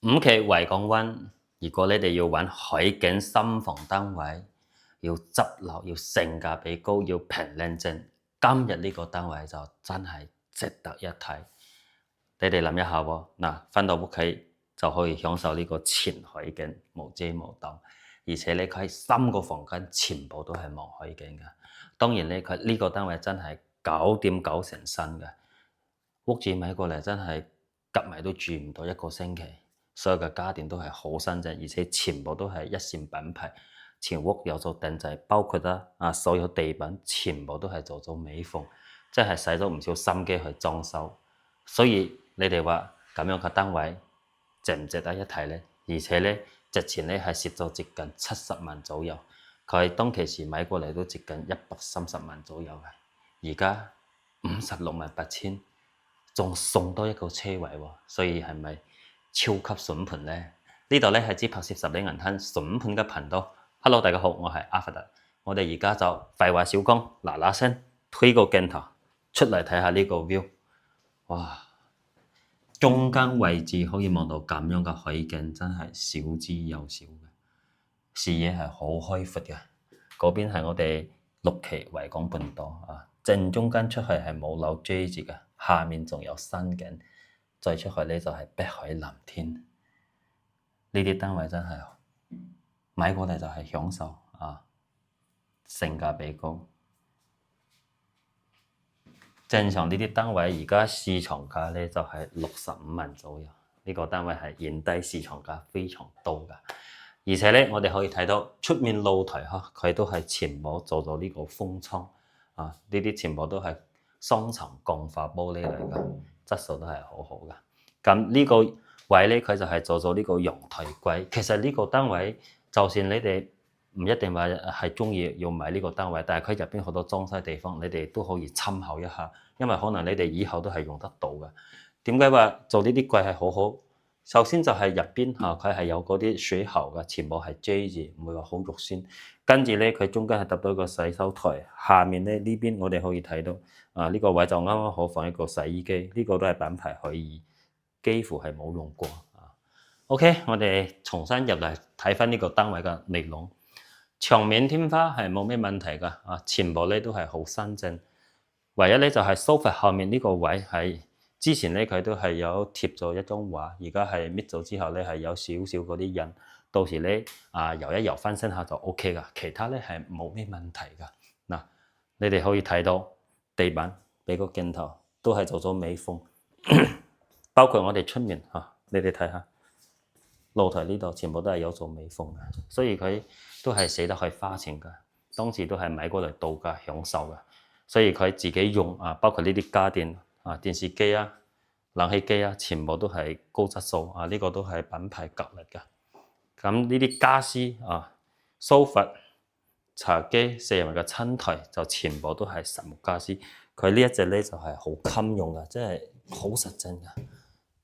5期維港灣，如果你哋要揾海景深房單位，要執樓，要性價比高，要平靚正，今日呢個單位就真係值得一睇。你哋諗一下喎，嗱，返到屋企就可以享受呢個全海景，無遮無擋，而且咧佢3個房間全部都係望海景嘅。當然咧，佢呢個單位真係9.9成新嘅，屋主買過嚟真係夾埋都住唔到1個星期。所有嘅家電都係好新淨，而且全部都係一線品牌，全屋有做定製，包括所有地板全部都係做咗美縫，真係使咗唔少心機去裝修。所以你哋話咁樣嘅單位值唔值得一睇呢？而且呢，值錢呢係蝕咗接近70萬左右，佢當其時買過嚟都接近130萬左右嘅，而家56.8千，仲送多一個車位喎，所以係咪超級筍盤呢？呢度呢係支拍攝十里銀灘筍盤嘅頻道。Hello， 大家好，我係阿佛特。我哋而家就廢話少講，嗱聲推個鏡頭出嚟睇下呢個 view。哇！中間位置可以望到咁樣嘅海景，真係少之又少嘅。視野係好開闊嘅。嗰邊係我哋6期維港半島啊，正中間出去係冇樓追住嘅，下面仲有山景。再出去呢就係碧海藍天，呢啲單位真係買過嚟就係享受啊，性價比高。正常呢啲單位而家市場價呢就係65萬左右，呢個單位係現低市場價非常多㗎。而且呢，我哋可以睇到出面露台佢都係全部做咗呢個封窗啊，呢啲全部都係雙層鋼化玻璃嚟㗎。質素都係好好㗎。咁呢個位呢，佢就係做咗呢個陽台櫃。其實呢個單位，就算你哋唔一定話係鍾意要買呢個單位，但係佢入邊好多裝修地方，你哋都可以參考一下，因為可能你哋以後都係用得到嘅。點解話做呢啲櫃係好好？首先就係入邊佢係有嗰啲水喉嘅，全部係遮住，唔會話好肉酸。跟住呢，佢中間係揼到一個洗手台，下面呢邊我哋可以睇到。呢個位就啱啱好放一個洗衣機，呢個都係品牌海爾，幾乎係冇用過。OK， 我哋重新入嚟睇翻呢個單位嘅內容。牆面天花係冇咩問題㗎，全部咧都係好新淨。唯一咧就係 sofa 後面呢個位係之前咧佢都係有貼咗一張畫，而家係搣咗之後咧係有少少嗰啲印，到時咧油一油翻身下就 OK 㗎，其他咧係冇咩問題㗎。嗱，你哋可以睇到。地板俾個鏡頭都係做咗美縫，包括我哋出面你哋睇下露台呢度全部都係有做美縫嘅，所以佢都係捨得去花錢㗎。當時都係買過嚟度假享受嘅，所以佢自己用包括呢啲家電電視機冷氣機全部都係高質素呢個都係品牌格力㗎。咁呢啲家私梳化茶几4人嘅餐台就全部都係實木家私，佢呢一隻咧就係好襟用嘅，真係好實淨嘅。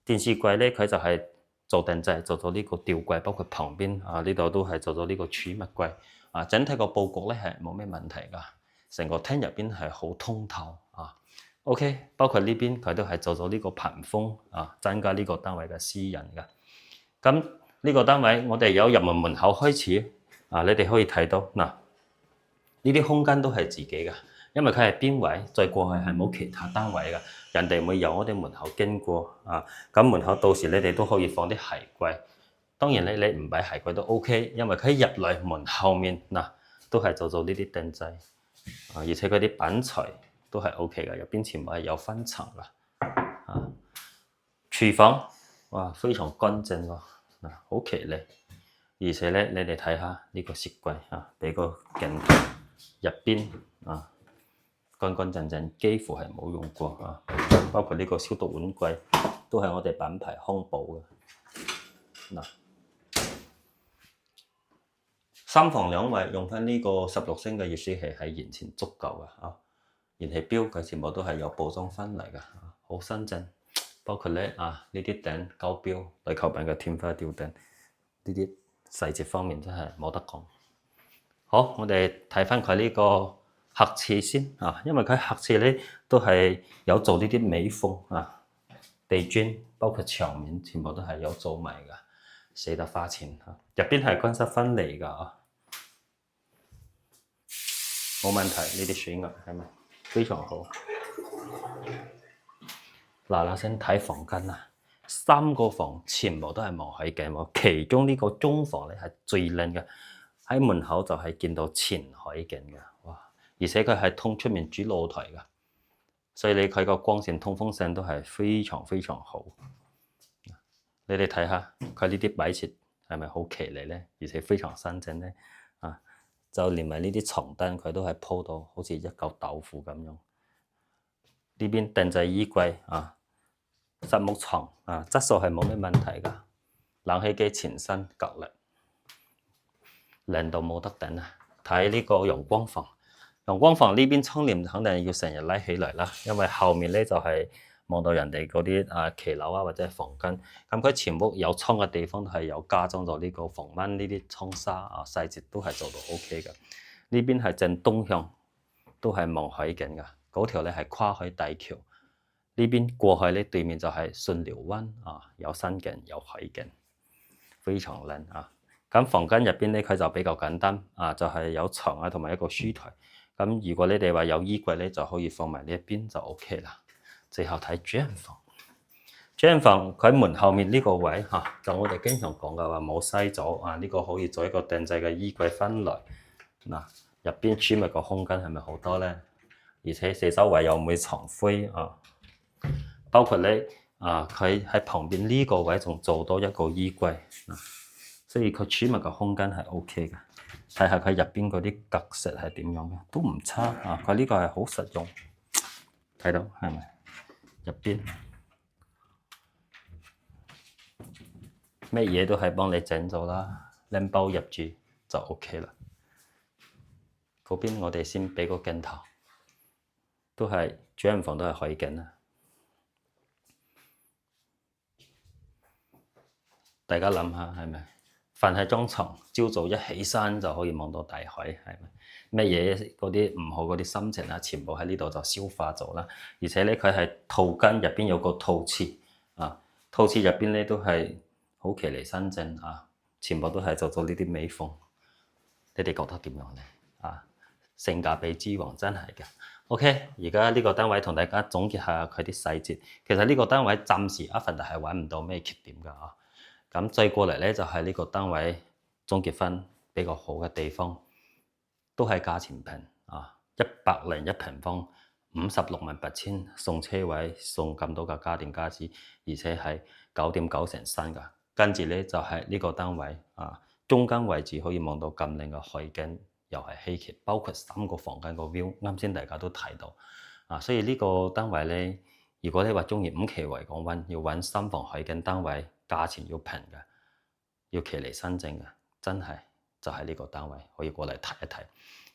電視櫃咧佢就係做定製，做咗呢個吊櫃，包括旁邊呢度都係做咗呢個儲物櫃整體個佈局咧係冇咩問題噶，成個廳入邊係好通透OK， 包括呢邊佢都係做咗呢個屏風增加呢個單位嘅私隱嘅。咁呢個單位我哋有入門口開始你哋可以睇到嗱。呢啲空間都係自己嘅，因為佢係邊位，再過去係冇其他單位嘅，人哋會由我哋門口經過咁門口到時你哋都可以放啲鞋櫃。當然你唔擺鞋櫃都 OK， 因為佢入嚟門後面都係做呢啲定製而且嗰啲板材都係 OK 嘅，入邊全部係有分層嘅廚房哇非常乾淨喎好企理，而且咧你哋睇下呢個雪櫃俾個鏡頭。入邊乾乾淨淨，幾乎係冇用過包括呢個消毒碗櫃都係我哋品牌康寶嘅。3房2衛用翻呢個16升嘅熱水器係完全足夠嘅燃氣錶佢全部都係有包裝翻嚟嘅，好新淨。包括咧呢啲頂膠錶對扣板嘅天花吊頂，呢啲細節方面真係冇得講。好，我哋睇翻佢呢個客廁先因為佢客廁咧都係有做呢啲美縫地磚，包括牆面全部都係有做埋㗎。捨得花錢嚇。入邊係乾濕分離㗎啊，冇問題。呢啲水壓係咪非常好？嗱聲睇房間啦，3個房全部都係望海景喎，其中呢個中房咧係最靚嘅，喺門口就係見到前海景嘅，哇！而且佢係通出面主露台嘅，所以你佢個光線、通風性都係非常非常好。你哋睇下佢呢啲擺設係咪好奇麗咧？而且非常新淨咧啊！就連埋呢啲床單佢都係鋪到好似一嚿豆腐咁樣。呢邊定製衣櫃啊，實木床啊，質素係冇咩問題㗎。冷氣機前身格力，靚到冇得頂啊！睇呢個陽光房，陽光房呢邊窗簾肯定要成日拉起嚟啦，因為後面咧就係望到人哋嗰啲騎樓啊或者房間。咁佢全屋有窗嘅地方係有加裝咗呢個防蚊呢啲窗紗啊，細節都係做到 OK 嘅。呢邊係正東向，都係望海景㗎。嗰條咧係跨海大橋，呢邊過去咧對面就係巽寮灣啊，有山景有海景，非常靚啊！咁房間入邊咧佢就比較簡單啊，就係有床啊同埋一個書台。咁如果你哋話有衣櫃咧，就可以放埋呢一邊就 OK 啦。最後睇主人房，主人房佢門後面呢個位嚇，就我哋經常講嘅話冇西咗啊，呢個可以做一個定制嘅衣櫃分類嗱，入邊儲物個空間係咪好多咧？而且四周圍又唔會藏灰啊，包括咧佢喺旁邊呢個位仲做多一個衣櫃啊，所以佢儲物嘅空間係 OK 嘅。睇下佢入邊嗰啲格式係點樣嘅，都唔差啊！佢呢個係好實用，睇到係咪？入邊咩嘢都係幫你整咗啦，拎包入住就 OK 啦。嗰邊我哋先俾個鏡頭。都係主人房都係海景啊！大家諗下係咪？瞓喺張床，朝早一起身就可以望到大海，係咪？咩嘢嗰啲唔好嗰啲心情啊，全部喺呢度就消化咗啦。而且咧，佢係套間入邊有個套廁啊，套廁入邊咧都係好奇離新淨啊，全部都係做咗呢啲美縫。你哋覺得點樣咧？啊，性價比之王真係嘅。OK，而家呢個單位同大家總結下佢啲細節。其實呢個單位暫時阿凡達係揾唔到咩缺點㗎啊。咁再過嚟咧就係呢個單位總結分比較好嘅地方，都係價錢平啊，101平方，568000送車位，送咁多嘅家電家俬，而且係9.9成新㗎。跟住咧就係呢個單位啊，中間位置可以望到咁靚嘅海景。又係稀奇，包括3個房間個 view，啱先大家都睇到啊，所以呢個單位咧，如果你話中意5期維港灣，要揾3房海景單位，價錢要平嘅，要騎離新淨嘅，真係就係呢個單位可以過嚟睇一睇。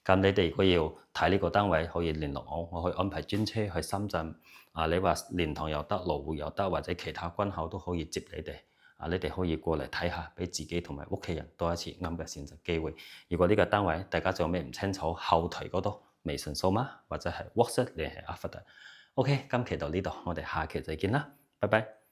咁你哋如果要睇呢個單位，可以聯絡我，我可以安排專車去深圳啊。你話蓮塘又得，羅湖又得，或者其他關口都可以接你哋。你哋可以過嚟睇下，俾自己同埋屋企人多一次啱嘅選擇機會。如果呢個單位大家仲有咩唔清楚，後台嗰度微信掃碼或者係 WhatsApp 聯繫阿發達。OK，今期到呢度，我哋下期再見啦，拜拜。